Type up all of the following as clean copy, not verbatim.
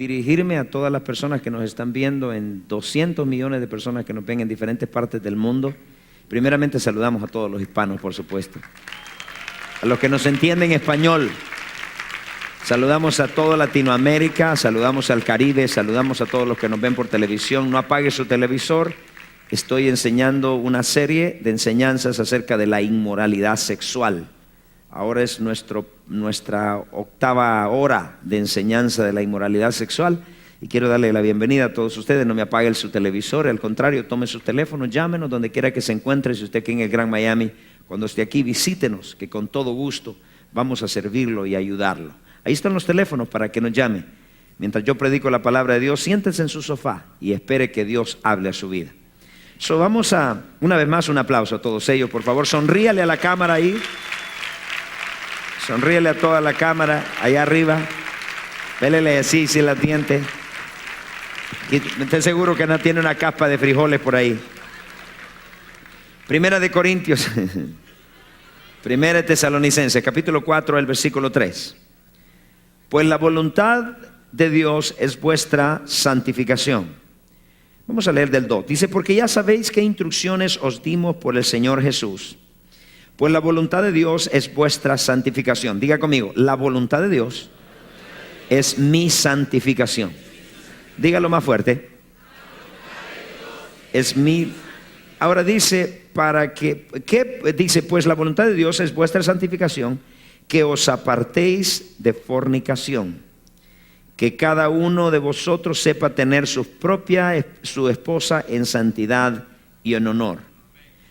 dirigirme a todas las personas que nos están viendo, en 200 millones de personas que nos ven en diferentes partes del mundo. Primeramente saludamos a todos los hispanos, por supuesto. A los que nos entienden español, saludamos a toda Latinoamérica, saludamos al Caribe, saludamos a todos los que nos ven por televisión. No apague su televisor. Estoy enseñando una serie de enseñanzas acerca de la inmoralidad sexual. Ahora es nuestra octava hora de enseñanza de la inmoralidad sexual y quiero darle la bienvenida a todos ustedes. No me apague su televisor, al contrario, tome sus teléfonos, llámenos donde quiera que se encuentre. Si usted aquí en el Gran Miami, cuando esté aquí, visítenos, que con todo gusto vamos a servirlo y ayudarlo. Ahí están los teléfonos para que nos llame. Mientras yo predico la palabra de Dios, siéntese en su sofá y espere que Dios hable a su vida. Vamos a, una vez más, un aplauso a todos ellos. Por favor, sonríale a la cámara ahí. Sonríele a toda la cámara, allá arriba. Pélele así, si la diente. Y estoy seguro que no tiene una capa de frijoles por ahí. Primera de Corintios, Primera de Tesalonicenses, capítulo 4, el versículo 3. Pues la voluntad de Dios es vuestra santificación. Vamos a leer del 2. Dice, porque ya sabéis qué instrucciones os dimos por el Señor Jesús. Pues la voluntad de Dios es vuestra santificación. Diga conmigo, la voluntad de Dios es mi santificación. Dígalo más fuerte. Es mi. Ahora dice, dice, pues la voluntad de Dios es vuestra santificación, que os apartéis de fornicación, que cada uno de vosotros sepa tener su esposa en santidad y en honor.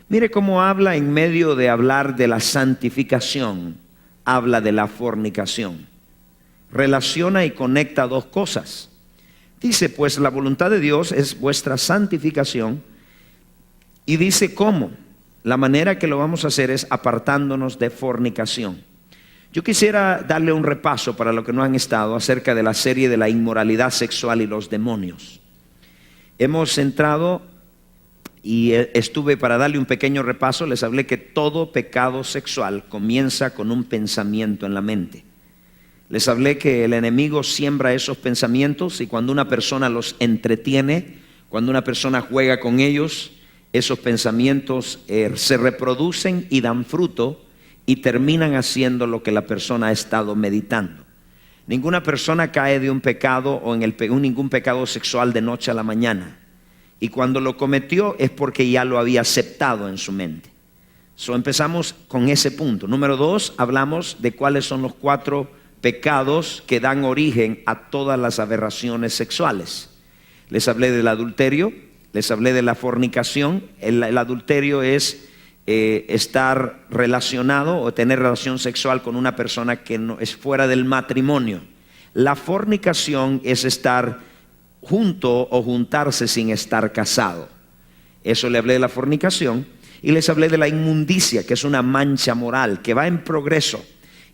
Mire cómo habla en medio de hablar de la santificación, habla de la fornicación. Relaciona y conecta dos cosas. Dice, pues la voluntad de Dios es vuestra santificación. Y dice cómo. La manera que lo vamos a hacer es apartándonos de fornicación. Yo quisiera darle un repaso para los que no han estado acerca de la serie de la inmoralidad sexual y los demonios. Hemos entrado y estuve, para darle un pequeño repaso, les hablé que todo pecado sexual comienza con un pensamiento en la mente. Les hablé que el enemigo siembra esos pensamientos y cuando una persona los entretiene, cuando una persona juega con ellos, esos pensamientos se reproducen y dan fruto y terminan haciendo lo que la persona ha estado meditando. Ninguna persona cae de un pecado o en ningún pecado sexual de noche a la mañana. Y cuando lo cometió es porque ya lo había aceptado en su mente. Empezamos con ese punto. Número 2, hablamos de cuáles son los 4 pecados que dan origen a todas las aberraciones sexuales. Les hablé del adulterio, les hablé de la fornicación. El adulterio es estar relacionado o tener relación sexual con una persona que no es fuera del matrimonio. La fornicación es estar junto o juntarse sin estar casado. Eso le hablé de la fornicación. Y les hablé de la inmundicia, que es una mancha moral que va en progreso.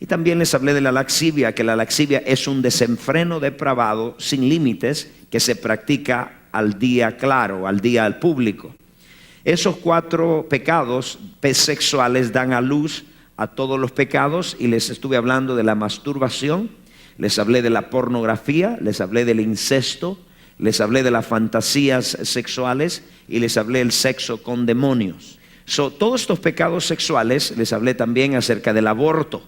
Y también les hablé de la laxivia, que la laxivia es un desenfreno depravado sin límites que se practica al día claro, al día al público. Esos 4 pecados sexuales dan a luz a todos los pecados y les estuve hablando de la masturbación, les hablé de la pornografía, les hablé del incesto, les hablé de las fantasías sexuales y les hablé del sexo con demonios. Todos estos pecados sexuales, les hablé también acerca del aborto.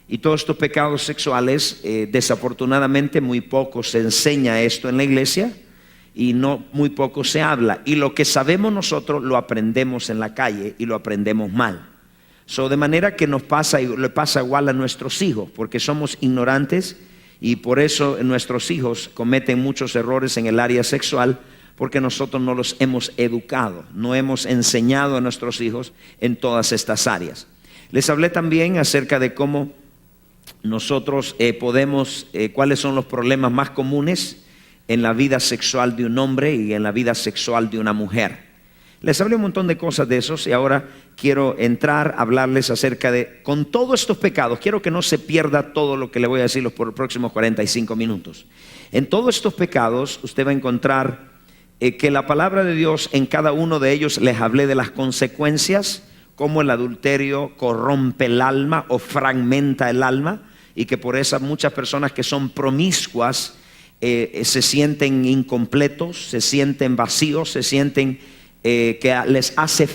Y todos estos pecados sexuales, desafortunadamente muy poco se enseña esto en la iglesia y muy poco se habla. Y lo que sabemos nosotros lo aprendemos en la calle y lo aprendemos mal. De manera que nos pasa y le pasa igual a nuestros hijos, porque somos ignorantes. Y por eso nuestros hijos cometen muchos errores en el área sexual, porque nosotros no los hemos educado, no hemos enseñado a nuestros hijos en todas estas áreas. Les hablé también acerca de cómo nosotros cuáles son los problemas más comunes en la vida sexual de un hombre y en la vida sexual de una mujer. Les hablé un montón de cosas de esos y ahora quiero entrar a hablarles acerca de, con todos estos pecados, quiero que no se pierda todo lo que le voy a decir por los próximos 45 minutos. En todos estos pecados usted va a encontrar que la palabra de Dios en cada uno de ellos les hablé de las consecuencias, cómo el adulterio corrompe el alma o fragmenta el alma y que por eso muchas personas que son promiscuas se sienten incompletos, se sienten vacíos, se sienten que les hace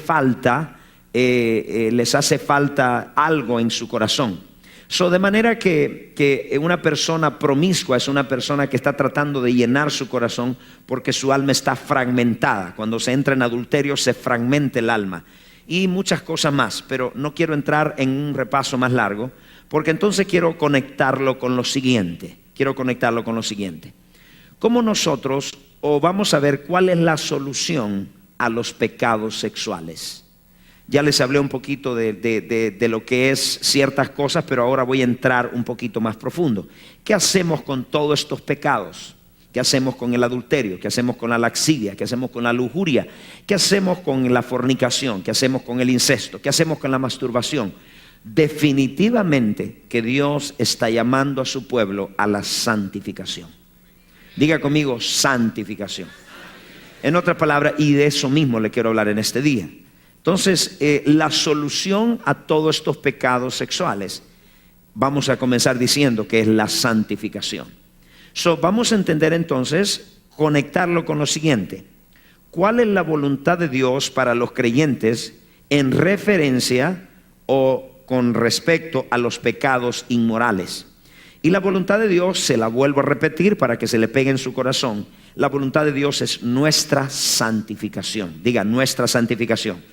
falta algo en su corazón. De manera que una persona promiscua es una persona que está tratando de llenar su corazón porque su alma está fragmentada. Cuando se entra en adulterio se fragmenta el alma y muchas cosas más, pero no quiero entrar en un repaso más largo porque entonces quiero conectarlo con lo siguiente. ¿Cómo nosotros, vamos a ver cuál es la solución a los pecados sexuales? Ya les hablé un poquito de lo que es ciertas cosas, pero ahora voy a entrar un poquito más profundo. ¿Qué hacemos con todos estos pecados? ¿Qué hacemos con el adulterio? ¿Qué hacemos con la laxidia? ¿Qué hacemos con la lujuria? ¿Qué hacemos con la fornicación? ¿Qué hacemos con el incesto? ¿Qué hacemos con la masturbación? Definitivamente que Dios está llamando a su pueblo a la santificación. Diga conmigo, santificación. En otras palabras, y de eso mismo le quiero hablar en este día. Entonces, la solución a todos estos pecados sexuales, vamos a comenzar diciendo que es la santificación. Vamos a entender entonces, conectarlo con lo siguiente. ¿Cuál es la voluntad de Dios para los creyentes en referencia o con respecto a los pecados inmorales? Y la voluntad de Dios, se la vuelvo a repetir para que se le pegue en su corazón. La voluntad de Dios es nuestra santificación. Diga, nuestra santificación.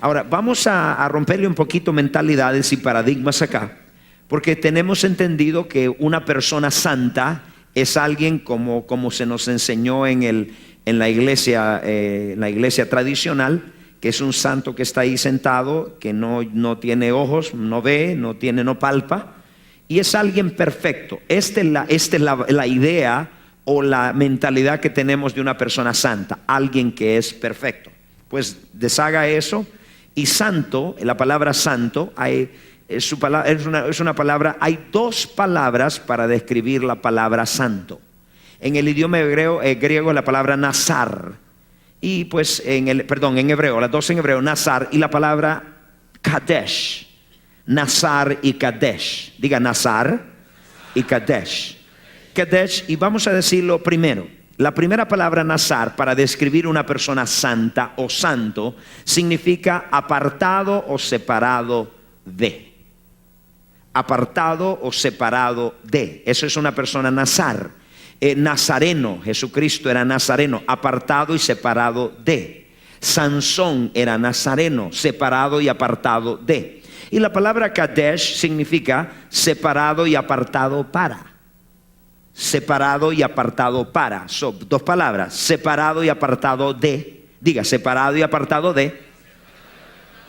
Ahora, vamos a romperle un poquito mentalidades y paradigmas acá, porque tenemos entendido que una persona santa es alguien como se nos enseñó en la iglesia tradicional, que es un santo que está ahí sentado, que no tiene ojos, no ve, no palpa, y es alguien perfecto. Esta es la idea o la mentalidad que tenemos de una persona santa, alguien que es perfecto. Pues deshaga eso. Y santo, la palabra santo, es una palabra, hay dos palabras para describir la palabra santo. En el idioma griego la palabra nazar, y pues en hebreo, las dos en hebreo, nazar, y la palabra kadesh, nazar y kadesh. Diga nazar y kadesh. Kadesh, y vamos a decirlo primero. La primera palabra nazar para describir una persona santa o santo significa apartado o separado de. Apartado o separado de. Eso es una persona nazar. Nazareno, Jesucristo era nazareno, apartado y separado de. Sansón era nazareno, separado y apartado de. Y la palabra kadesh significa separado y apartado para. Separado y apartado para. Son dos palabras, separado y apartado de. Diga, separado y apartado de.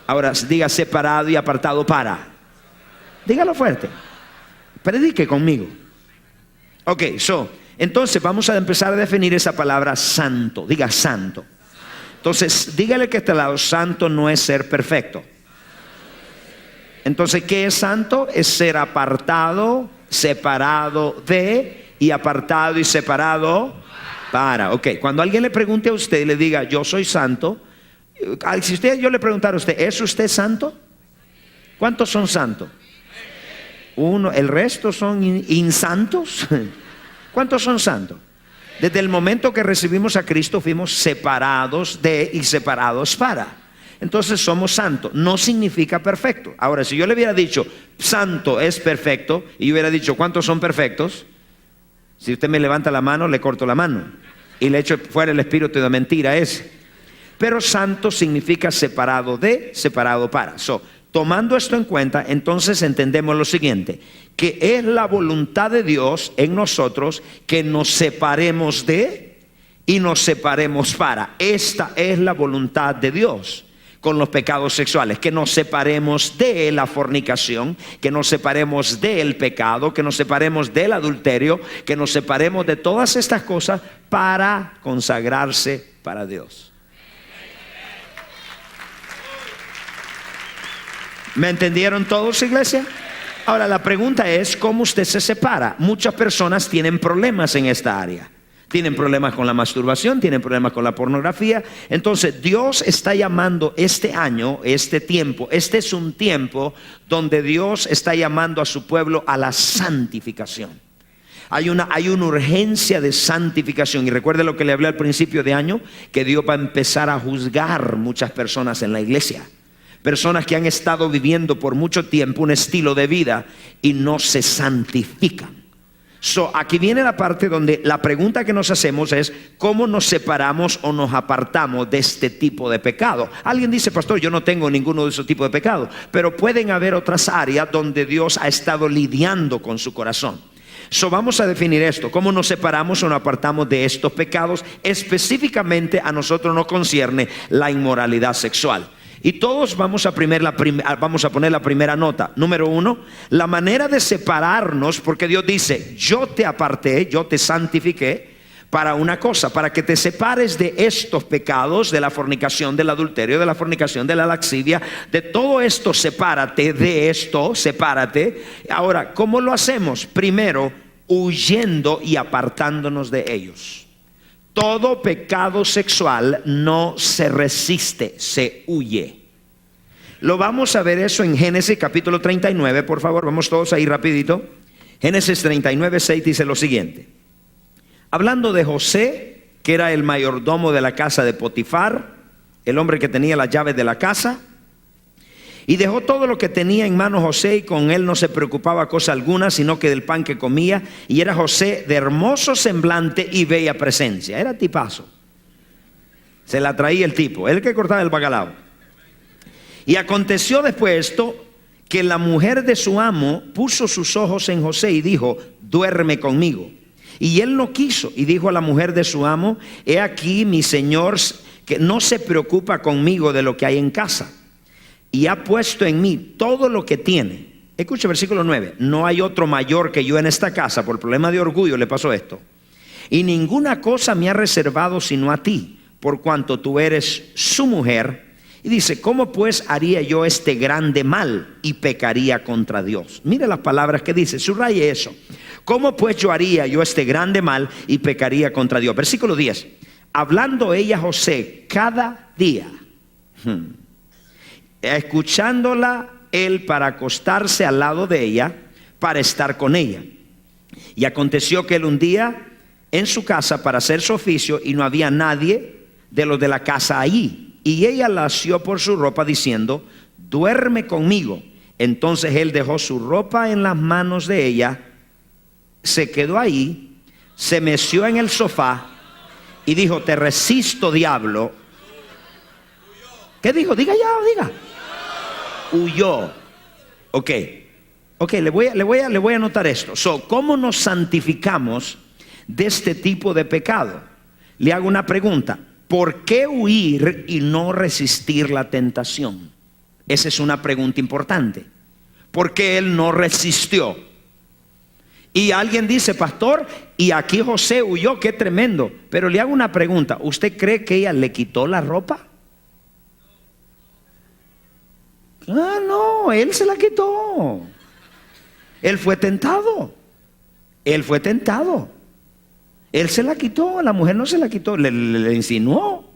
Ahora diga, separado y apartado para. Dígalo fuerte. Predique conmigo. Ok, entonces vamos a empezar a definir esa palabra santo. Diga santo. Entonces dígale que este lado, santo no es ser perfecto. Entonces, ¿qué es santo? Es ser apartado, separado de, y apartado y separado para. Ok, cuando alguien le pregunte a usted y le diga, yo soy santo, si yo le preguntara a usted, ¿es usted santo? ¿Cuántos son santos? Uno, el resto son insantos. ¿Cuántos son santos? Desde el momento que recibimos a Cristo fuimos separados de y separados para. Entonces somos santos. No significa perfecto. Ahora, si yo le hubiera dicho santo es perfecto y yo hubiera dicho ¿cuántos son perfectos? Si usted me levanta la mano, le corto la mano y le echo fuera el espíritu de mentira ese. Pero santo significa separado de, separado para. Tomando esto en cuenta, entonces entendemos lo siguiente, que es la voluntad de Dios en nosotros que nos separemos de y nos separemos para. Esta es la voluntad de Dios con los pecados sexuales, que nos separemos de la fornicación, que nos separemos del pecado, que nos separemos del adulterio, que nos separemos de todas estas cosas para consagrarse para Dios. ¿Me entendieron todos, iglesia? Ahora la pregunta es, ¿cómo usted se separa? Muchas personas tienen problemas en esta área. Tienen problemas con la masturbación, tienen problemas con la pornografía. Entonces Dios está llamando este año, este tiempo, este es un tiempo donde Dios está llamando a su pueblo a la santificación. Hay una urgencia de santificación. Y recuerde lo que le hablé al principio de año, que Dios va a empezar a juzgar muchas personas en la iglesia. Personas que han estado viviendo por mucho tiempo un estilo de vida y no se santifican. Aquí viene la parte donde la pregunta que nos hacemos es: ¿cómo nos separamos o nos apartamos de este tipo de pecado? Alguien dice: pastor, yo no tengo ninguno de esos tipos de pecados. Pero pueden haber otras áreas donde Dios ha estado lidiando con su corazón. Vamos a definir esto: ¿cómo nos separamos o nos apartamos de estos pecados? Específicamente a nosotros nos concierne la inmoralidad sexual. Y todos vamos a poner la primera nota. Número 1, la manera de separarnos, porque Dios dice: yo te aparté, yo te santifiqué para una cosa, para que te separes de estos pecados, de la fornicación, del adulterio, de la fornicación, de la lascivia, de todo esto. Sepárate de esto, sepárate. Ahora, ¿cómo lo hacemos? Primero, huyendo y apartándonos de ellos. Todo pecado sexual no se resiste, se huye. Lo vamos a ver eso en Génesis capítulo 39, por favor, vamos todos ahí rapidito. Génesis 39, 6 dice lo siguiente. Hablando de José, que era el mayordomo de la casa de Potifar, el hombre que tenía las llaves de la casa. Y dejó todo lo que tenía en mano José, y con él no se preocupaba cosa alguna, sino que del pan que comía. Y era José de hermoso semblante y bella presencia. Era tipazo. Se la traía el tipo, el que cortaba el bacalao. Y aconteció después esto, que la mujer de su amo puso sus ojos en José y dijo: duerme conmigo. Y él no quiso, y dijo a la mujer de su amo: he aquí mi señor, que no se preocupa conmigo de lo que hay en casa, y ha puesto en mí todo lo que tiene. Escucha versículo 9. No hay otro mayor que yo en esta casa. Por problema de orgullo le pasó esto. Y ninguna cosa me ha reservado sino a ti, por cuanto tú eres su mujer. Y dice: ¿cómo pues haría yo este grande mal y pecaría contra Dios? Mire las palabras que dice, subraye eso. ¿Cómo pues yo haría yo este grande mal y pecaría contra Dios? Versículo 10. Hablando ella a José cada día, escuchándola él para acostarse al lado de ella, para estar con ella. Y aconteció que él un día en su casa para hacer su oficio, y no había nadie de los de la casa allí. Y ella la asió por su ropa diciendo: duerme conmigo. Entonces él dejó su ropa en las manos de ella, se quedó ahí, se meció en el sofá y dijo: te resisto, diablo. ¿Qué dijo? Diga ya, diga. Huyó. Ok, le voy a anotar esto. ¿Cómo nos santificamos de este tipo de pecado? Le hago una pregunta: ¿por qué huir y no resistir la tentación? Esa es una pregunta importante. ¿Por qué él no resistió? Y alguien dice: pastor, y aquí José huyó, qué tremendo. Pero le hago una pregunta: ¿usted cree que ella le quitó la ropa? No, él se la quitó. Él fue tentado. Él se la quitó, la mujer no se la quitó, le insinuó,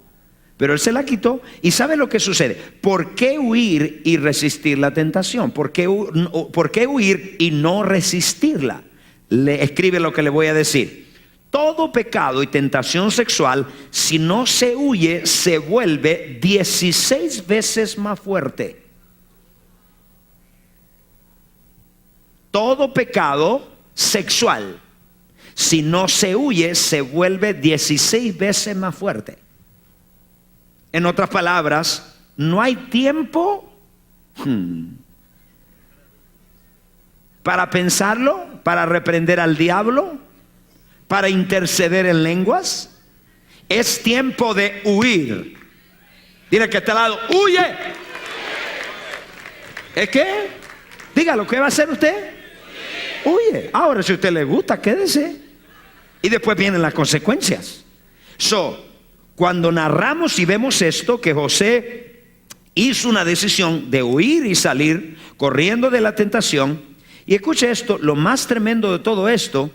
pero él se la quitó. ¿Y sabe lo que sucede? ¿Por qué huir y resistir la tentación? ¿Por qué huir y no resistirla? Escribe lo que le voy a decir. Todo pecado y tentación sexual, si no se huye, se vuelve 16 veces más fuerte. Todo pecado sexual, si no se huye, se vuelve 16 veces más fuerte. En otras palabras, no hay tiempo para pensarlo, para reprender al diablo, para interceder en lenguas. Es tiempo de huir. Dile que está al lado: huye. ¿Es qué? Dígalo, ¿qué va a hacer usted? Huye. Ahora, si a usted le gusta, quédese. Y después vienen las consecuencias. Cuando narramos y vemos esto, que José hizo una decisión de huir y salir corriendo de la tentación. Y escuche esto, lo más tremendo de todo esto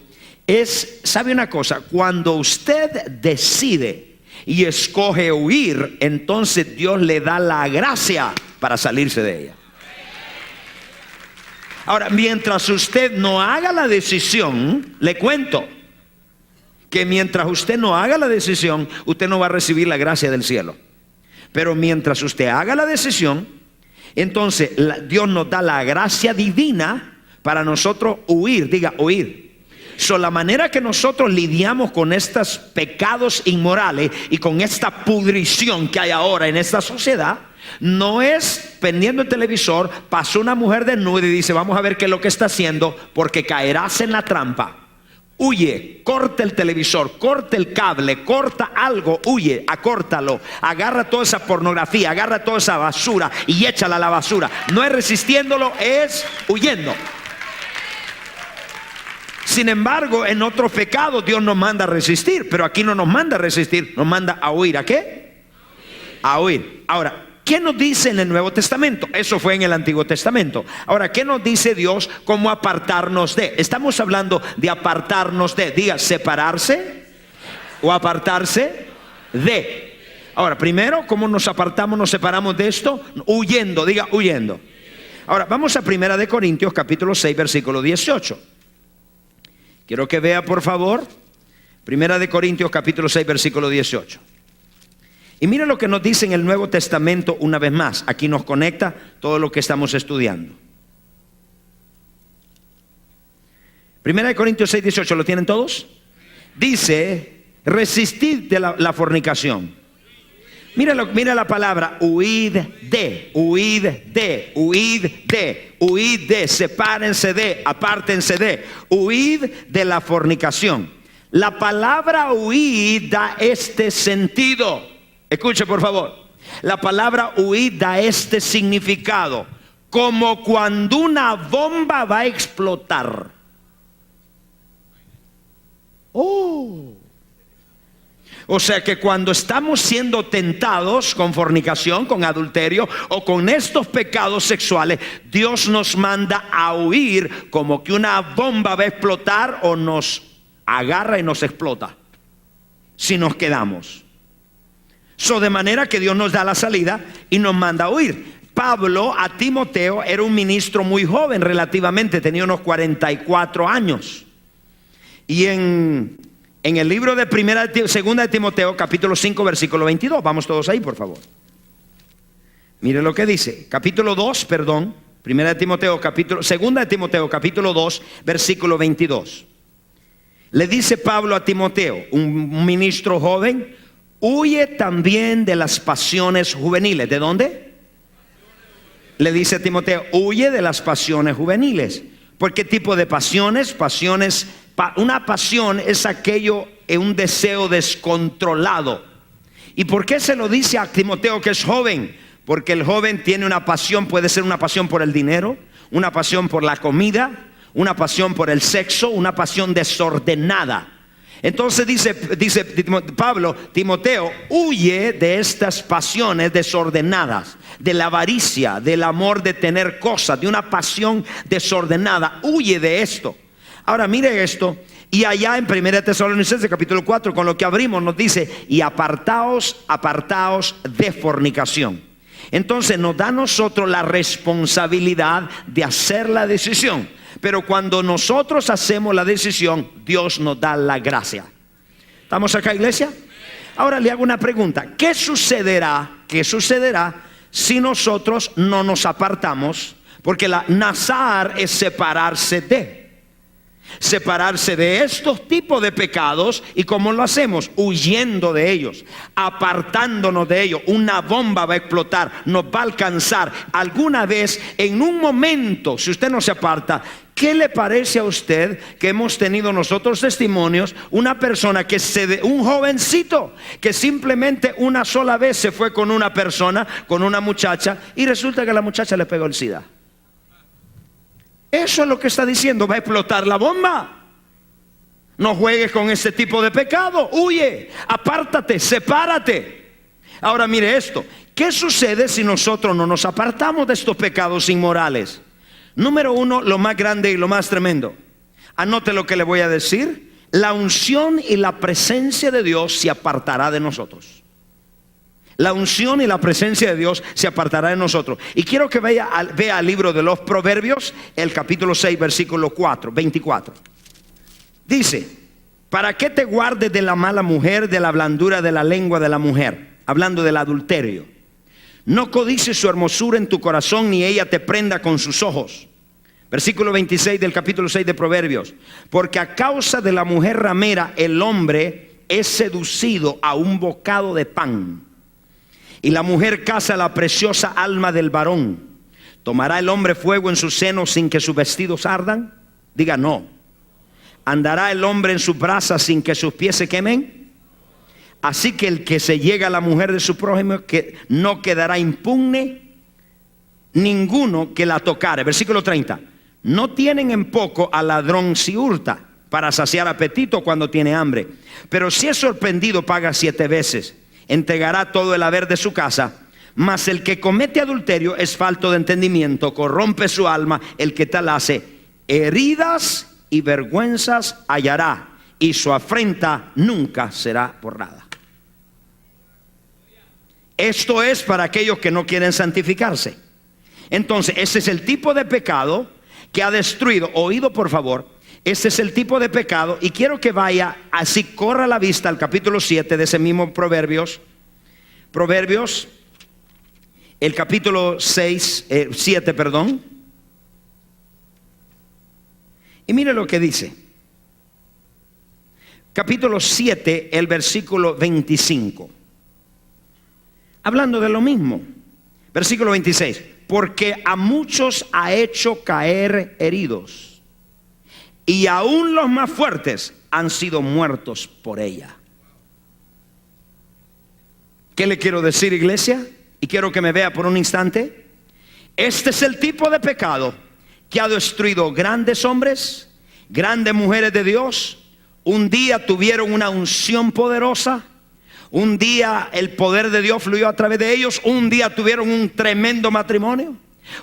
es, ¿sabe una cosa? Cuando usted decide y escoge huir, entonces Dios le da la gracia para salirse de ella. Ahora, mientras usted no haga la decisión, le cuento que mientras usted no haga la decisión, usted no va a recibir la gracia del cielo. Pero mientras usted haga la decisión, entonces Dios nos da la gracia divina para nosotros huir. Diga, huir. La manera que nosotros lidiamos con estos pecados inmorales y con esta pudrición que hay ahora en esta sociedad, no es prendiendo el televisor, pasó una mujer desnuda y dice, vamos a ver qué es lo que está haciendo, porque caerás en la trampa. Huye, corta el televisor, corta el cable, corta algo, huye, acórtalo, agarra toda esa pornografía, agarra toda esa basura y échala a la basura. No es resistiéndolo, es huyendo. Sin embargo, en otros pecados Dios nos manda a resistir, pero aquí no nos manda a resistir, nos manda a huir. ¿A qué? A huir. Ahora, ¿qué nos dice en el Nuevo Testamento? Eso fue en el Antiguo Testamento. Ahora, ¿qué nos dice Dios? ¿Cómo apartarnos de? Estamos hablando de apartarnos de. Diga, separarse o apartarse de. Ahora, primero, ¿cómo nos apartamos, nos separamos de esto? Huyendo, diga, huyendo. Ahora, vamos a 1 Corintios capítulo 6, versículo 18. Quiero que vea, por favor, 1 Corintios capítulo 6, versículo 18. Y mira lo que nos dice en el Nuevo Testamento una vez más. Aquí nos conecta todo lo que estamos estudiando. 1 Corintios 6, 18, ¿lo tienen todos? Dice, resistid de la fornicación. Mira la palabra, huid de, huid de, huid de, huid de, sepárense de, apártense de, huid de la fornicación. La palabra huid da este sentido. Escuche por favor, la palabra huir da este significado, como cuando una bomba va a explotar. O sea que cuando estamos siendo tentados con fornicación, con adulterio o con estos pecados sexuales, Dios nos manda a huir como que una bomba va a explotar o nos agarra y nos explota si nos quedamos. De manera que Dios nos da la salida y nos manda a huir. Pablo a Timoteo era un ministro muy joven relativamente, tenía unos 44 años. Y en el libro de segunda de Timoteo, capítulo 5, versículo 22, vamos todos ahí, por favor. Mire lo que dice, segunda de Timoteo, capítulo 2, versículo 22. Le dice Pablo a Timoteo, un ministro joven, huye también de las pasiones juveniles. ¿De dónde? Le dice a Timoteo, huye de las pasiones juveniles. ¿Por qué tipo de pasiones? Una pasión es aquello, un deseo descontrolado. ¿Y por qué se lo dice a Timoteo que es joven? Porque el joven tiene una pasión, puede ser una pasión por el dinero, una pasión por la comida, una pasión por el sexo, una pasión desordenada. Entonces dice Pablo, Timoteo, huye de estas pasiones desordenadas, de la avaricia, del amor de tener cosas, de una pasión desordenada. Huye de esto. Ahora mire esto, y allá en 1 Tesalonicenses capítulo 4, con lo que abrimos, nos dice, y apartaos de fornicación. Entonces nos da a nosotros la responsabilidad de hacer la decisión. Pero cuando nosotros hacemos la decisión, Dios nos da la gracia. ¿Estamos acá, iglesia? Ahora le hago una pregunta. ¿Qué sucederá si nosotros no nos apartamos? Porque la nazar es separarse de estos tipos de pecados. ¿Y cómo lo hacemos? Huyendo de ellos, apartándonos de ellos. Una bomba va a explotar, nos va a alcanzar alguna vez, en un momento. Si usted no se aparta, ¿qué le parece a usted que hemos tenido nosotros testimonios? Una persona un jovencito que simplemente una sola vez se fue con una persona, con una muchacha, y resulta que la muchacha le pegó el SIDA. Eso es lo que está diciendo, va a explotar la bomba. No juegues con ese tipo de pecado, huye, apártate, sepárate. Ahora mire esto, ¿qué sucede si nosotros no nos apartamos de estos pecados inmorales? Número uno, lo más grande y lo más tremendo. Anote lo que le voy a decir. La unción y la presencia de Dios se apartará de nosotros. La unción y la presencia de Dios se apartará de nosotros. Y quiero que vea el libro de los Proverbios, el capítulo 6, versículo 24. Dice: ¿para qué te guardes de la mala mujer, de la blandura de la lengua de la mujer? Hablando del adulterio. No codices su hermosura en tu corazón, ni ella te prenda con sus ojos. Versículo 26 del capítulo 6 de Proverbios. Porque a causa de la mujer ramera el hombre es seducido a un bocado de pan, y la mujer caza la preciosa alma del varón. ¿Tomará el hombre fuego en su seno sin que sus vestidos ardan? Diga no. ¿Andará el hombre en sus brasas sin que sus pies se quemen? Así que el que se llega a la mujer de su prójimo, que no quedará impune ninguno que la tocare. Versículo 30. No tienen en poco al ladrón si hurta, para saciar apetito cuando tiene hambre. Pero si es sorprendido, paga 7 veces. Entregará todo el haber de su casa. Mas el que comete adulterio es falto de entendimiento, corrompe su alma. El que tal hace, heridas y vergüenzas hallará, y su afrenta nunca será borrada. Esto es para aquellos que no quieren santificarse. Entonces, ese es el tipo de pecado que ha destruido. Oído, por favor. Este es el tipo de pecado, y quiero que vaya, así corra la vista al capítulo 7 de ese mismo Proverbios, el capítulo 7, perdón. Y mire lo que dice. Capítulo 7, el versículo 25. Hablando de lo mismo. Versículo 26. Porque a muchos ha hecho caer heridos, y aún los más fuertes han sido muertos por ella. ¿Qué le quiero decir, iglesia? Y quiero que me vea por un instante. Este es el tipo de pecado que ha destruido grandes hombres, grandes mujeres de Dios. Un día tuvieron una unción poderosa. Un día el poder de Dios fluyó a través de ellos. Un día tuvieron un tremendo matrimonio.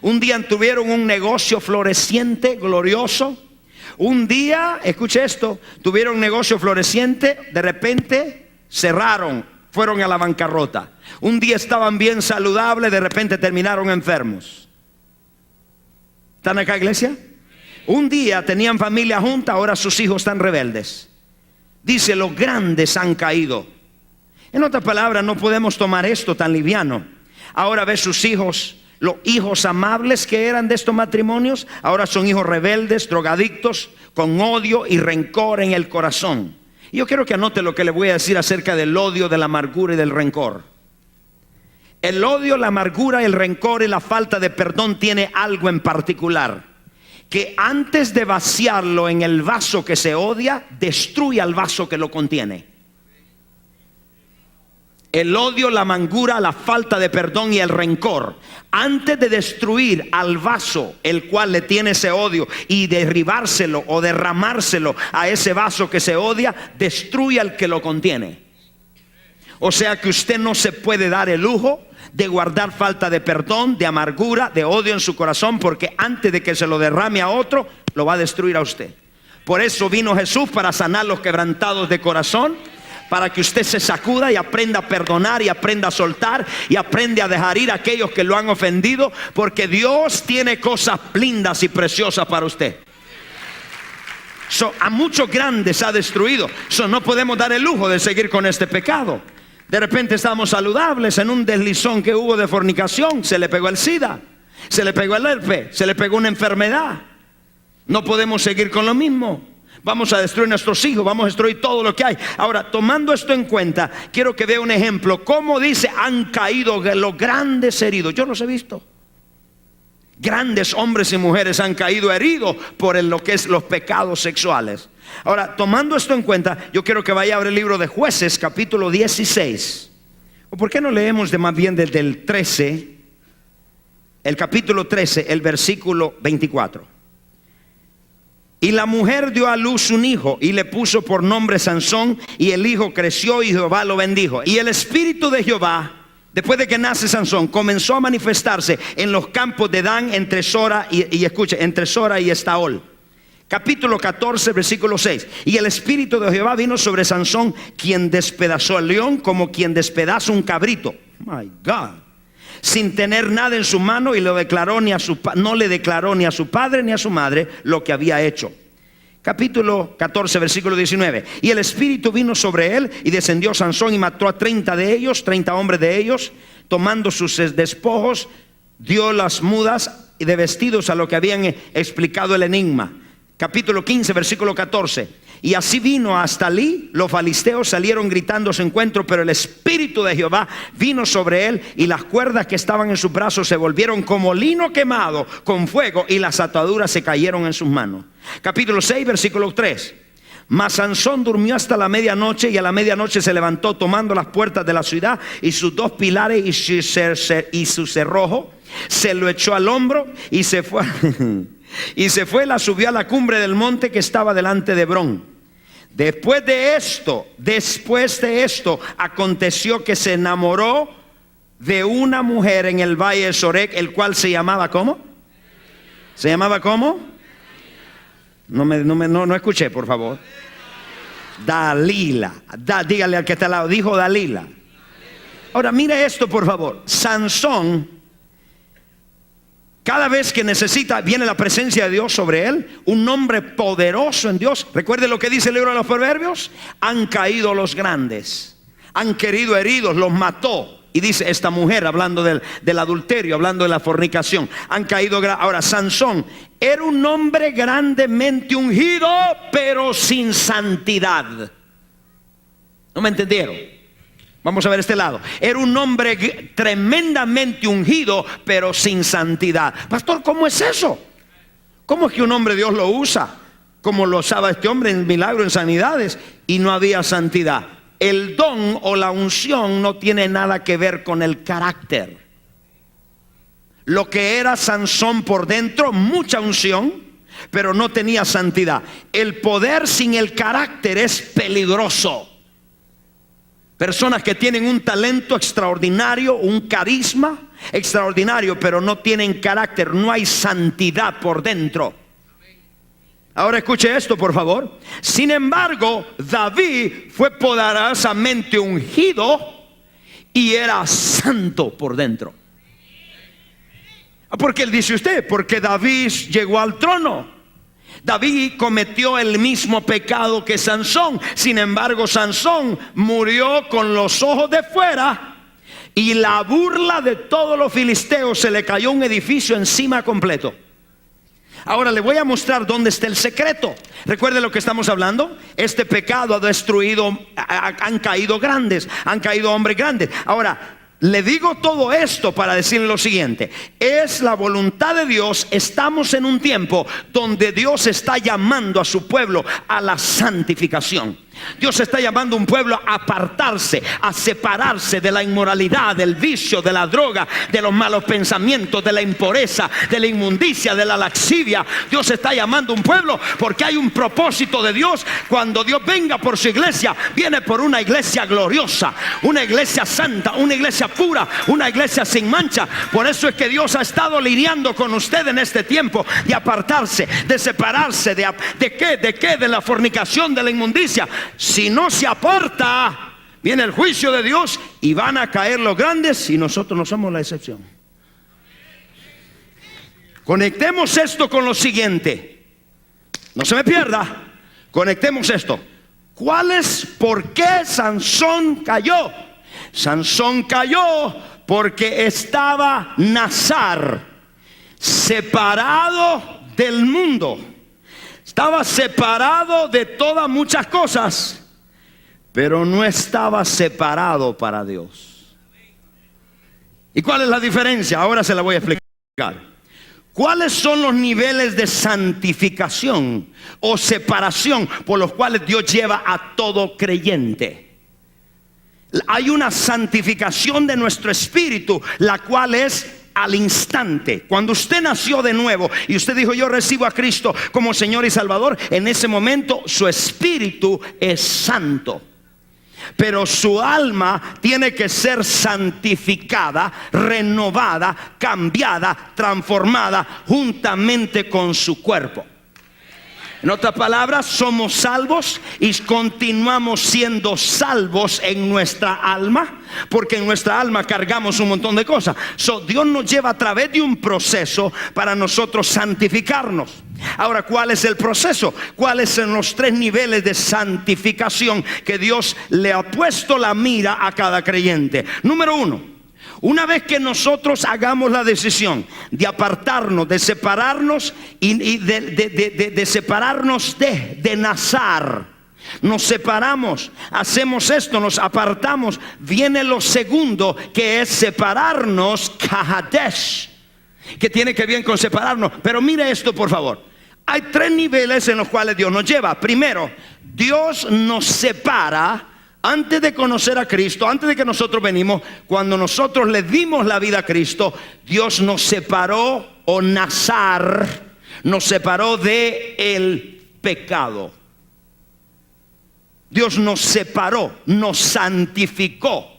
Un día tuvieron un negocio floreciente, glorioso. Un día, escuche esto, tuvieron un negocio floreciente, de repente cerraron, fueron a la bancarrota. Un día estaban bien saludables, de repente terminaron enfermos. ¿Están acá, iglesia? Un día tenían familia junta, ahora sus hijos están rebeldes. Dice, los grandes han caído. En otras palabras, no podemos tomar esto tan liviano. Ahora ve sus hijos, los hijos amables que eran de estos matrimonios, ahora son hijos rebeldes, drogadictos, con odio y rencor en el corazón. Y yo quiero que anote lo que le voy a decir acerca del odio, de la amargura y del rencor. El odio, la amargura, el rencor y la falta de perdón tiene algo en particular, que antes de vaciarlo en el vaso que se odia, destruye al vaso que lo contiene. El odio, la amargura, la falta de perdón y el rencor, antes de destruir al vaso el cual le tiene ese odio y derribárselo o derramárselo a ese vaso que se odia, destruye al que lo contiene. O sea que usted no se puede dar el lujo de guardar falta de perdón, de amargura, de odio en su corazón, porque antes de que se lo derrame a otro, lo va a destruir a usted. Por eso vino Jesús, para sanar los quebrantados de corazón, para que usted se sacuda y aprenda a perdonar y aprenda a soltar y aprenda a dejar ir a aquellos que lo han ofendido, porque Dios tiene cosas lindas y preciosas para usted. A muchos grandes ha destruido. No podemos dar el lujo de seguir con este pecado. De repente estábamos saludables, en un deslizón que hubo de fornicación, se le pegó el SIDA, se le pegó el herpes, se le pegó una enfermedad. No podemos seguir con lo mismo. Vamos a destruir nuestros hijos, vamos a destruir todo lo que hay. Ahora, tomando esto en cuenta, quiero que vea un ejemplo. Cómo dice, han caído los grandes heridos. Yo los he visto. Grandes hombres y mujeres han caído heridos por lo que es los pecados sexuales. Ahora, tomando esto en cuenta, yo quiero que vaya a abrir el libro de Jueces, capítulo 16. ¿O por qué no leemos más bien desde el 13, el capítulo 13, el versículo 24? Y la mujer dio a luz un hijo y le puso por nombre Sansón, y el hijo creció y Jehová lo bendijo. Y el espíritu de Jehová, después de que nace Sansón, comenzó a manifestarse en los campos de Dan, entre Sora entre Sora y Estaol. Capítulo 14, versículo 6. Y el espíritu de Jehová vino sobre Sansón, quien despedazó al león como quien despedaza un cabrito. My God. Sin tener nada en su mano, y no le declaró ni a su padre ni a su madre lo que había hecho. Capítulo 14, versículo 19. Y el espíritu vino sobre él, y descendió Sansón y mató a 30 hombres de ellos. Tomando sus despojos, dio las mudas de vestidos a lo que habían explicado el enigma. Capítulo 15, versículo 14. Y así vino hasta Lí. Los filisteos salieron gritando a su encuentro, pero el espíritu de Jehová vino sobre él, y las cuerdas que estaban en sus brazos se volvieron como lino quemado con fuego, y las ataduras se cayeron en sus manos. Capítulo 6, versículo 3. Mas Sansón durmió hasta la medianoche, y a la medianoche se levantó, tomando las puertas de la ciudad y sus dos pilares y su cerrojo, se lo echó al hombro y se fue. Y se fue, la subió a la cumbre del monte que estaba delante de Hebrón. Después de esto, aconteció que se enamoró de una mujer en el valle de Sorek, el cual se llamaba, ¿cómo? ¿Se llamaba cómo? No escuché, por favor. Dalila. Dígale al que está al lado, dijo Dalila. Ahora mire esto, por favor. Sansón, cada vez que necesita, viene la presencia de Dios sobre él, un hombre poderoso en Dios. Recuerde lo que dice el libro de los Proverbios: han caído los grandes, han querido heridos, los mató. Y dice esta mujer, hablando del adulterio, hablando de la fornicación, han caído. Ahora, Sansón era un hombre grandemente ungido, pero sin santidad. ¿No me entendieron? Vamos a ver este lado. Era un hombre tremendamente ungido, pero sin santidad. Pastor, ¿cómo es eso? ¿Cómo es que un hombre Dios lo usa? Como lo usaba este hombre en milagros, en sanidades, y no había santidad. El don o la unción no tiene nada que ver con el carácter. Lo que era Sansón por dentro, mucha unción, pero no tenía santidad. El poder sin el carácter es peligroso. Personas que tienen un talento extraordinario, un carisma extraordinario, pero no tienen carácter, no hay santidad por dentro. Ahora escuche esto, por favor. Sin embargo, David fue poderosamente ungido y era santo por dentro. ¿Por qué dice usted? Porque David llegó al trono. David cometió el mismo pecado que Sansón. Sin embargo, Sansón murió con los ojos de fuera, y la burla de todos los filisteos, se le cayó un edificio encima completo. Ahora le voy a mostrar dónde está el secreto. Recuerde lo que estamos hablando. Este pecado ha destruido, han caído grandes, han caído hombres grandes. Ahora, le digo todo esto para decirle lo siguiente: es la voluntad de Dios. Estamos en un tiempo donde Dios está llamando a su pueblo a la santificación. Dios está llamando a un pueblo a apartarse, a separarse de la inmoralidad, del vicio, de la droga, de los malos pensamientos, de la impureza, de la inmundicia, de la laxivia. Dios está llamando a un pueblo porque hay un propósito de Dios. Cuando Dios venga por su iglesia, viene por una iglesia gloriosa, una iglesia santa, una iglesia pura, una iglesia sin mancha. Por eso es que Dios ha estado lidiando con usted en este tiempo de apartarse, de separarse. ¿De qué? De la fornicación, de la inmundicia. Si no se aparta, viene el juicio de Dios y van a caer los grandes, y nosotros no somos la excepción. Conectemos esto con lo siguiente. No se me pierda. Conectemos esto. ¿Por qué Sansón cayó? Sansón cayó porque estaba Nazar, separado del mundo. Estaba separado de todas muchas cosas, pero no estaba separado para Dios. ¿Y cuál es la diferencia? Ahora se la voy a explicar. ¿Cuáles son los niveles de santificación o separación por los cuales Dios lleva a todo creyente? Hay una santificación de nuestro espíritu, la cual es al instante. Cuando usted nació de nuevo y usted dijo: yo recibo a Cristo como Señor y Salvador, en ese momento su espíritu es santo. Pero su alma tiene que ser santificada, renovada, cambiada, transformada juntamente con su cuerpo. En otras palabras, somos salvos y continuamos siendo salvos en nuestra alma, porque en nuestra alma cargamos un montón de cosas. Dios nos lleva a través de un proceso para nosotros santificarnos. Ahora, ¿cuál es el proceso? ¿Cuáles son los 3 niveles de santificación que Dios le ha puesto la mira a cada creyente? Número 1. Una vez que nosotros hagamos la decisión de apartarnos, de separarnos y de separarnos de Nazar, nos separamos, hacemos esto, nos apartamos, viene lo segundo, que es separarnos, Kahadesh, que tiene que ver con separarnos. Pero mire esto, por favor. Hay 3 niveles en los cuales Dios nos lleva. Primero, Dios nos separa. Antes de conocer a Cristo, antes de que nosotros venimos, cuando nosotros le dimos la vida a Cristo, Dios nos separó, o Nazar, nos separó de el pecado. Dios nos separó, nos santificó.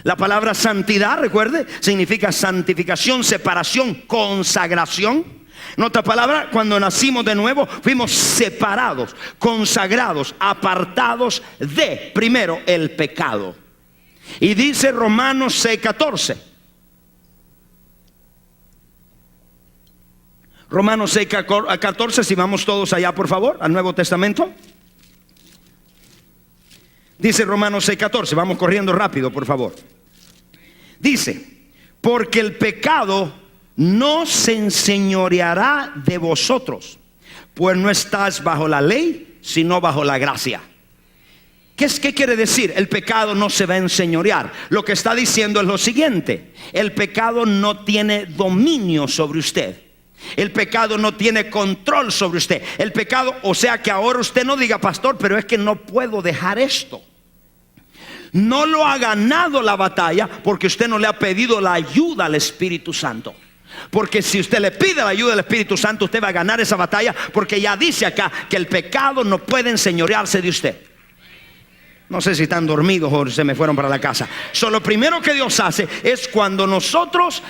La palabra santidad, recuerde, significa santificación, separación, consagración. En otra palabra, cuando nacimos de nuevo, fuimos separados, consagrados, apartados de, primero, el pecado. Y dice Romanos 6:14. Romanos 6:14, si vamos todos allá, por favor, al Nuevo Testamento. Dice Romanos 6:14, vamos corriendo rápido, por favor. Dice, porque el pecado no se enseñoreará de vosotros, pues no estás bajo la ley, sino bajo la gracia. ¿Qué quiere decir? El pecado no se va a enseñorear. Lo que está diciendo es lo siguiente: el pecado no tiene dominio sobre usted. El pecado no tiene control sobre usted. El pecado, o sea que ahora usted no diga, pastor, pero es que no puedo dejar esto. No lo ha ganado la batalla porque usted no le ha pedido la ayuda al Espíritu Santo. Porque si usted le pide la ayuda del Espíritu Santo, usted va a ganar esa batalla, porque ya dice acá que el pecado no puede enseñorearse de usted. No sé si están dormidos o se me fueron para la casa. Lo primero que Dios hace es cuando nosotros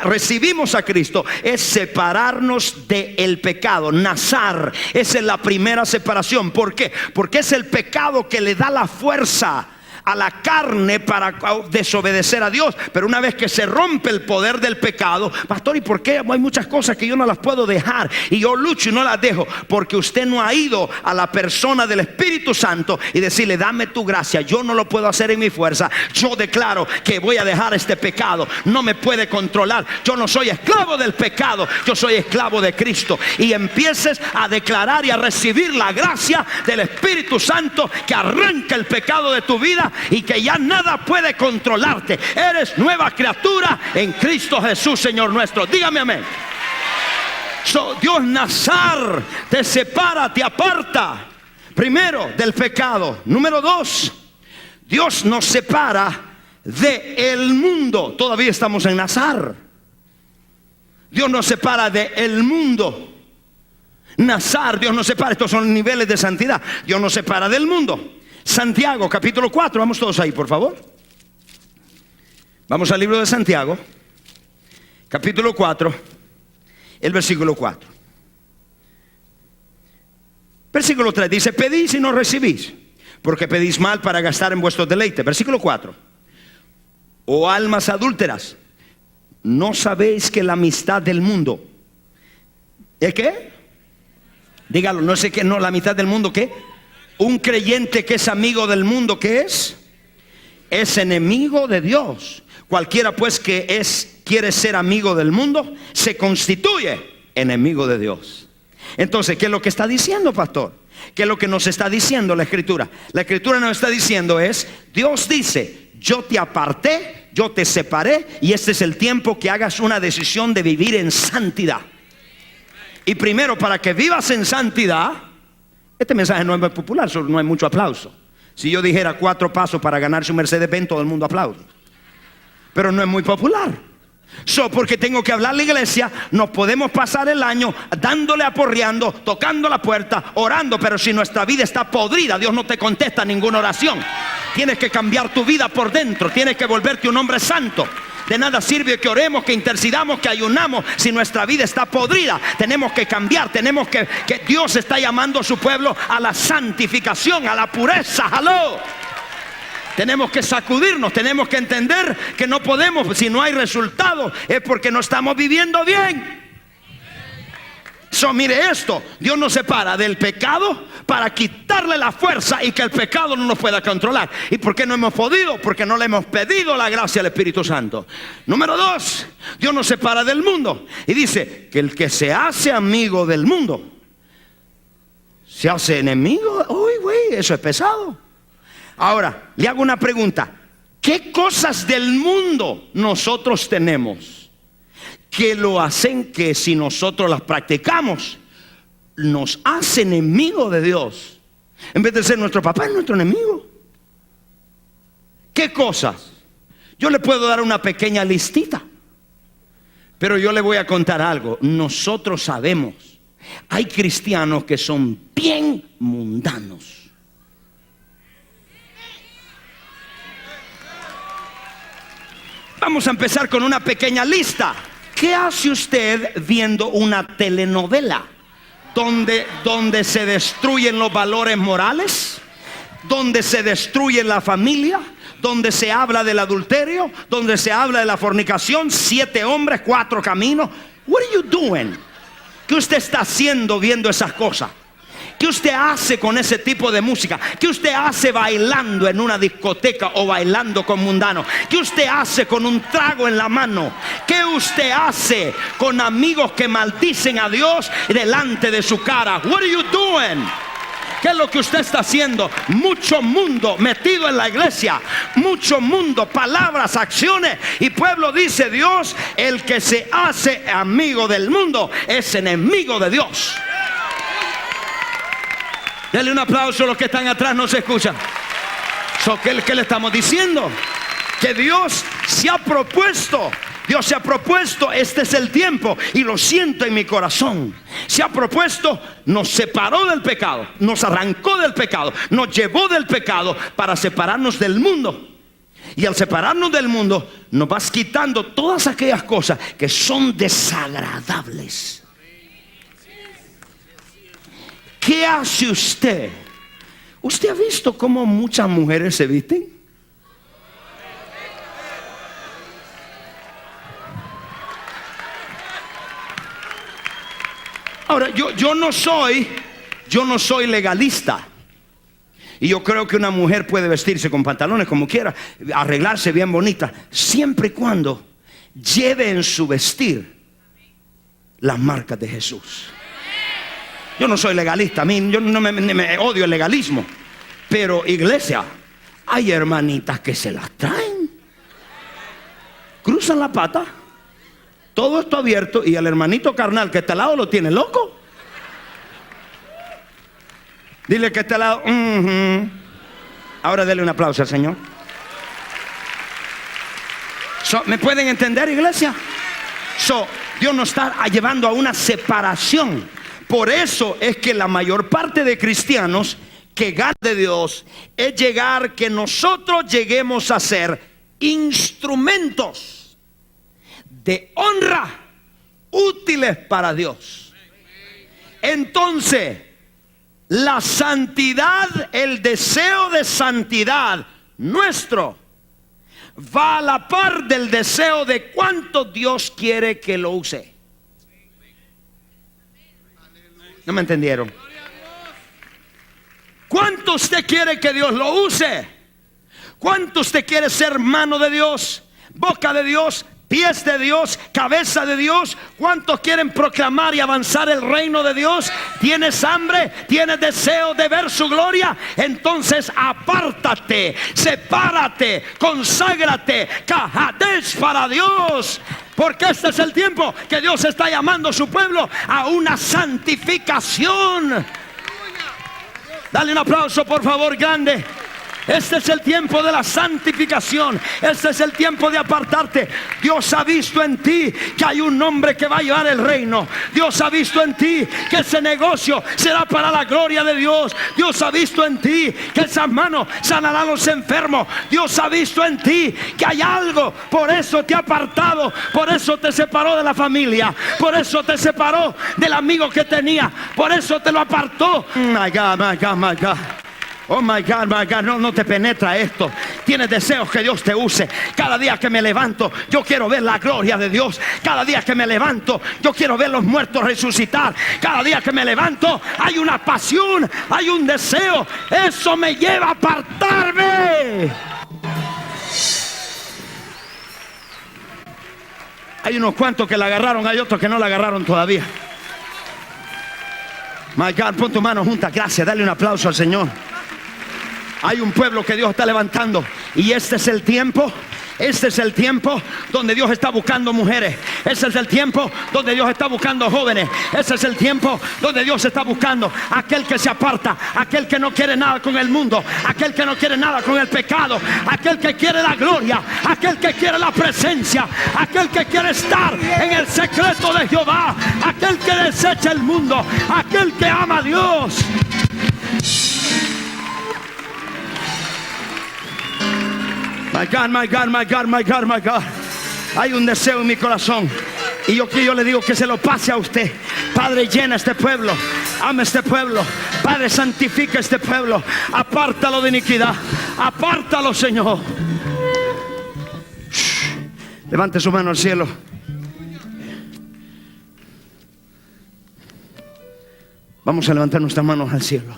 recibimos a Cristo, es separarnos del pecado. Nazar, esa es la primera separación. ¿Por qué? Porque es el pecado que le da la fuerza a la carne para desobedecer a Dios. Pero una vez que se rompe el poder del pecado, pastor, ¿y por qué hay muchas cosas que yo no las puedo dejar? Y yo lucho y no las dejo, porque usted no ha ido a la persona del Espíritu Santo y decirle, dame tu gracia. Yo no lo puedo hacer en mi fuerza. Yo declaro que voy a dejar este pecado. No me puede controlar. Yo no soy esclavo del pecado, yo soy esclavo de Cristo. Y empieces a declarar y a recibir la gracia del Espíritu Santo, que arranca el pecado de tu vida y que ya nada puede controlarte. Eres nueva criatura en Cristo Jesús, Señor nuestro. Dígame amén. Dios Nazar te separa, te aparta, primero, del pecado. Número 2, Dios nos separa del mundo. Todavía estamos en Nazar. Dios nos separa del mundo. Nazar, Dios nos separa. Estos son niveles de santidad. Dios nos separa del mundo. Santiago capítulo 4, vamos todos ahí, por favor. Vamos al libro de Santiago, capítulo 4, el versículo 4. Versículo 3 dice, pedís y no recibís, porque pedís mal para gastar en vuestros deleites. Versículo 4, oh almas adúlteras, ¿no sabéis que la amistad del mundo es qué? Dígalo, no sé qué, no, la amistad del mundo, ¿qué? Un creyente que es amigo del mundo, ¿qué es? Es enemigo de Dios. Cualquiera pues que quiere ser amigo del mundo, se constituye enemigo de Dios. Entonces, ¿qué es lo que está diciendo, pastor? ¿Qué es lo que nos está diciendo la Escritura? La Escritura nos está diciendo es, Dios dice, yo te aparté, yo te separé, y este es el tiempo que hagas una decisión de vivir en santidad. Y primero, para que vivas en santidad, este mensaje no es muy popular, solo no hay mucho aplauso. Si yo dijera 4 pasos para ganarse un Mercedes-Benz, todo el mundo aplaude. Pero no es muy popular. Porque tengo que hablar a la iglesia, nos podemos pasar el año dándole, aporreando, tocando la puerta, orando, pero si nuestra vida está podrida, Dios no te contesta ninguna oración. Tienes que cambiar tu vida por dentro, tienes que volverte un hombre santo. De nada sirve que oremos, que intercedamos, que ayunamos si nuestra vida está podrida. Tenemos que cambiar, tenemos que Dios está llamando a su pueblo a la santificación, a la pureza. ¡Aló! Tenemos que sacudirnos, tenemos que entender que no podemos, si no hay resultado es porque no estamos viviendo bien. Mire esto, Dios nos separa del pecado para quitarle la fuerza y que el pecado no nos pueda controlar. ¿Y por qué no hemos podido? Porque no le hemos pedido la gracia al Espíritu Santo. Número 2, Dios nos separa del mundo y dice que el que se hace amigo del mundo se hace enemigo. Uy, güey, eso es pesado. Ahora, le hago una pregunta. ¿Qué cosas del mundo nosotros tenemos que lo hacen que si nosotros las practicamos nos hace enemigo de Dios? En vez de ser nuestro papá, es nuestro enemigo. ¿Qué cosas? Yo le puedo dar una pequeña listita, pero yo le voy a contar algo. Nosotros sabemos, hay cristianos que son bien mundanos. Vamos a empezar con una pequeña lista. ¿Qué hace usted viendo una telenovela donde se destruyen los valores morales, donde se destruye la familia, donde se habla del adulterio, donde se habla de la fornicación, 7 hombres, 4 caminos? What are you doing? ¿Qué usted está haciendo viendo esas cosas? ¿Qué usted hace con ese tipo de música? ¿Qué usted hace bailando en una discoteca o bailando con mundanos? ¿Qué usted hace con un trago en la mano? ¿Qué usted hace con amigos que maldicen a Dios delante de su cara? What are you doing? ¿Qué es lo que usted está haciendo? Mucho mundo metido en la iglesia, mucho mundo, palabras, acciones. Y pueblo dice Dios, el que se hace amigo del mundo es enemigo de Dios. Denle un aplauso a los que están atrás, no se escuchan. ¿Qué le estamos diciendo? Que Dios se ha propuesto. Dios se ha propuesto, este es el tiempo, y lo siento en mi corazón. Se ha propuesto, nos separó del pecado, nos arrancó del pecado, nos llevó del pecado para separarnos del mundo. Y al separarnos del mundo, nos vas quitando todas aquellas cosas que son desagradables. ¿Qué hace usted? ¿Usted ha visto cómo muchas mujeres se visten? Ahora, yo no soy legalista. Y yo creo que una mujer puede vestirse con pantalones como quiera, arreglarse bien bonita, siempre y cuando lleve en su vestir las marcas de Jesús. Yo no soy legalista, yo no me odio el legalismo. Pero iglesia, hay hermanitas que se las traen, cruzan la pata, todo esto abierto, y el hermanito carnal que está al lado lo tiene loco. Dile que está al lado. Ahora dele un aplauso al Señor. ¿Me pueden entender, iglesia? Dios nos está llevando a una separación. Por eso es que la mayor parte de cristianos que ganan de Dios es que nosotros lleguemos a ser instrumentos de honra útiles para Dios. Entonces, la santidad, el deseo de santidad nuestro va a la par del deseo de cuánto Dios quiere que lo use. ¿No me entendieron? ¿Cuánto usted quiere que Dios lo use? ¿Cuánto usted quiere ser mano de Dios, boca de Dios, pies de Dios, cabeza de Dios? ¿Cuántos quieren proclamar y avanzar el reino de Dios? ¿Tienes hambre? ¿Tienes deseo de ver su gloria? Entonces apártate, sepárate, conságrate, cajades para Dios. Porque este es el tiempo que Dios está llamando a su pueblo a una santificación. Dale un aplauso, por favor, grande. Este es el tiempo de la santificación. Este es el tiempo de apartarte. Dios ha visto en ti que hay un hombre que va a llevar el reino. Dios ha visto en ti que ese negocio será para la gloria de Dios. Dios ha visto en ti que esas manos sanarán a los enfermos. Dios ha visto en ti que hay algo. Por eso te ha apartado. Por eso te separó de la familia. Por eso te separó del amigo que tenía. Por eso te lo apartó. My God, my God, my God. Oh my God, my God, no te penetra esto. Tienes deseos que Dios te use. Cada día que me levanto, yo quiero ver la gloria de Dios. Cada día que me levanto, yo quiero ver los muertos resucitar. Cada día que me levanto, hay una pasión, hay un deseo. Eso me lleva a apartarme. Hay unos cuantos que la agarraron, hay otros que no la agarraron todavía. My God, pon tu mano junta, gracias, dale un aplauso al Señor. Hay un pueblo que Dios está levantando. Y este es el tiempo. Este es el tiempo donde Dios está buscando mujeres. Este es el tiempo donde Dios está buscando jóvenes. Este es el tiempo donde Dios está buscando aquel que se aparta, aquel que no quiere nada con el mundo, aquel que no quiere nada con el pecado, aquel que quiere la gloria, aquel que quiere la presencia, aquel que quiere estar en el secreto de Jehová, aquel que desecha el mundo, aquel que ama a Dios. My God, my God, my God, my God, my God. Hay un deseo en mi corazón. Y yo le digo que se lo pase a usted. Padre, llena este pueblo. Ama este pueblo. Padre, santifica este pueblo. Apártalo de iniquidad. Apártalo, Señor. Levante su mano al cielo. Vamos a levantar nuestras manos al cielo.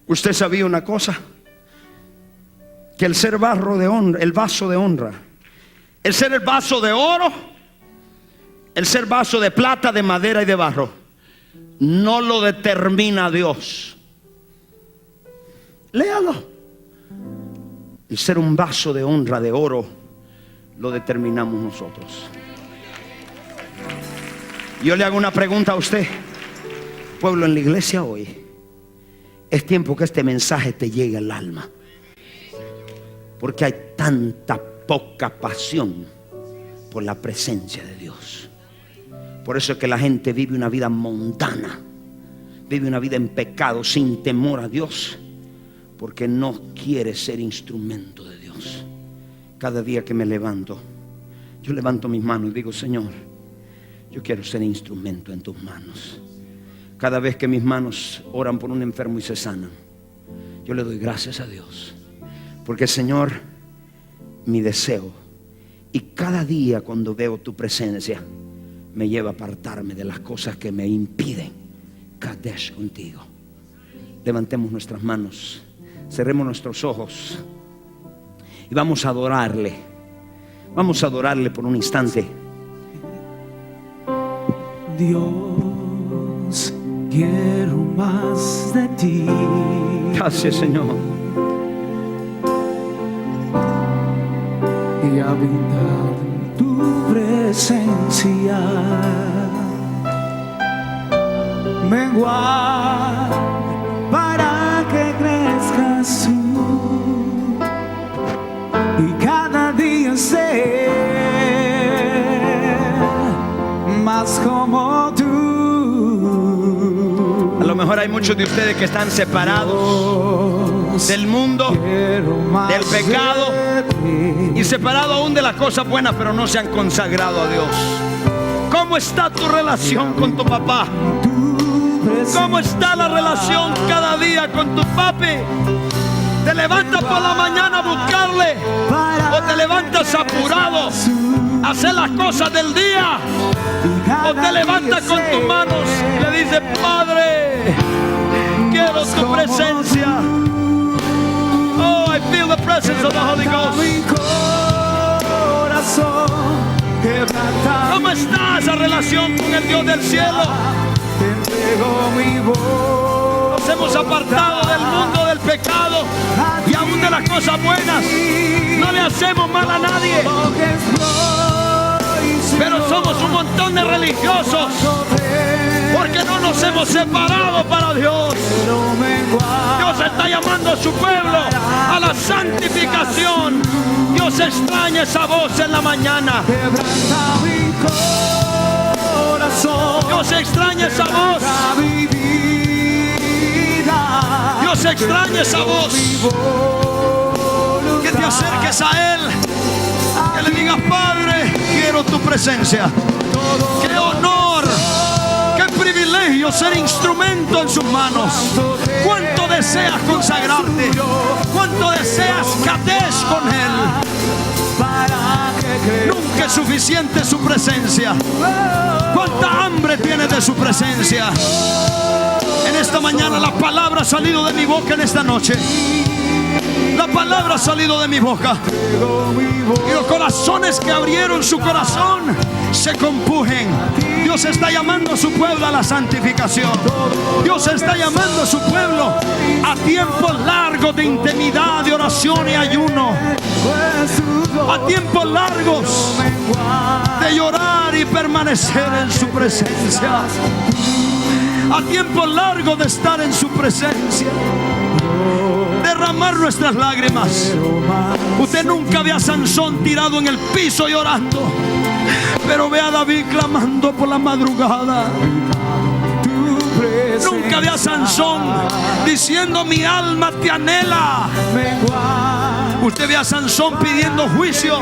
¿Usted sabía una cosa? Que el ser barro de honra, el vaso de honra, el ser el vaso de oro, el ser vaso de plata, de madera y de barro, no lo determina Dios. Léalo. El ser un vaso de honra, de oro, lo determinamos nosotros. Yo le hago una pregunta a usted, pueblo, en la iglesia hoy. Es tiempo que este mensaje te llegue al alma. Porque hay tanta poca pasión por la presencia de Dios. Por eso es que la gente vive una vida mundana, vive una vida en pecado, sin temor a Dios, porque no quiere ser instrumento de Dios. Cada día que me levanto, yo levanto mis manos y digo: Señor, yo quiero ser instrumento en tus manos. Cada vez que mis manos oran por un enfermo y se sanan, yo le doy gracias a Dios. Porque, Señor, mi deseo, y cada día cuando veo tu presencia, me lleva a apartarme de las cosas que me impiden Kadesh contigo. Levantemos nuestras manos, cerremos nuestros ojos y vamos a adorarle. Vamos a adorarle por un instante. Dios, quiero más de ti. Gracias, Señor. Y habitar en tu presencia. Menguar para que crezcas tú y cada día ser más como tú. A lo mejor hay muchos de ustedes que están separados del mundo, del pecado, y separados aún de las cosas buenas, pero no se han consagrado a Dios. ¿Cómo está tu relación con tu papá? ¿Cómo está la relación cada día con tu papi? ¿Te levantas por la mañana a buscarle? ¿O te levantas apurado a hacer las cosas del día? ¿O te levantas con tus manos y le dices: Padre, quiero tu presencia? Oh, I feel the presence of the Holy Ghost. ¿Cómo está esa relación con el Dios del cielo? Nos hemos apartado del mundo del pecado y aún de las cosas buenas. No le hacemos mal a nadie, pero somos un montón de religiosos porque no nos hemos separado para Dios. Dios está llamando a su pueblo a la santificación. Dios extraña esa voz en la mañana. Dios extraña esa voz. Dios extraña esa voz. Que te acerques a Él, que le digas: Padre, quiero tu presencia. Qué honor, qué privilegio ser instrumento en sus manos. Cuánto deseas consagrarte, cuánto deseas catés con Él. Nunca es suficiente su presencia. Cuánta hambre tiene de su presencia. En esta mañana la palabra ha salido de mi boca. En esta noche la palabra ha salido de mi boca, y los corazones que abrieron su corazón se compujen. Dios está llamando a su pueblo a la santificación. Dios está llamando a su pueblo a tiempos largos de intimidad, de oración y ayuno, a tiempos largos de llorar y permanecer en su presencia, a tiempos largos de estar en su presencia, derramar nuestras lágrimas. Usted nunca ve a Sansón tirado en el piso llorando, pero ve a David clamando por la madrugada. Nunca ve a Sansón diciendo: mi alma te anhela. Usted ve a Sansón pidiendo juicio.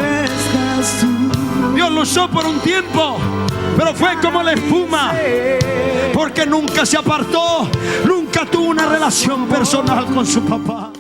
Dios lo usó por un tiempo, pero fue como la espuma, porque nunca se apartó, nunca tuvo una relación personal con su papá.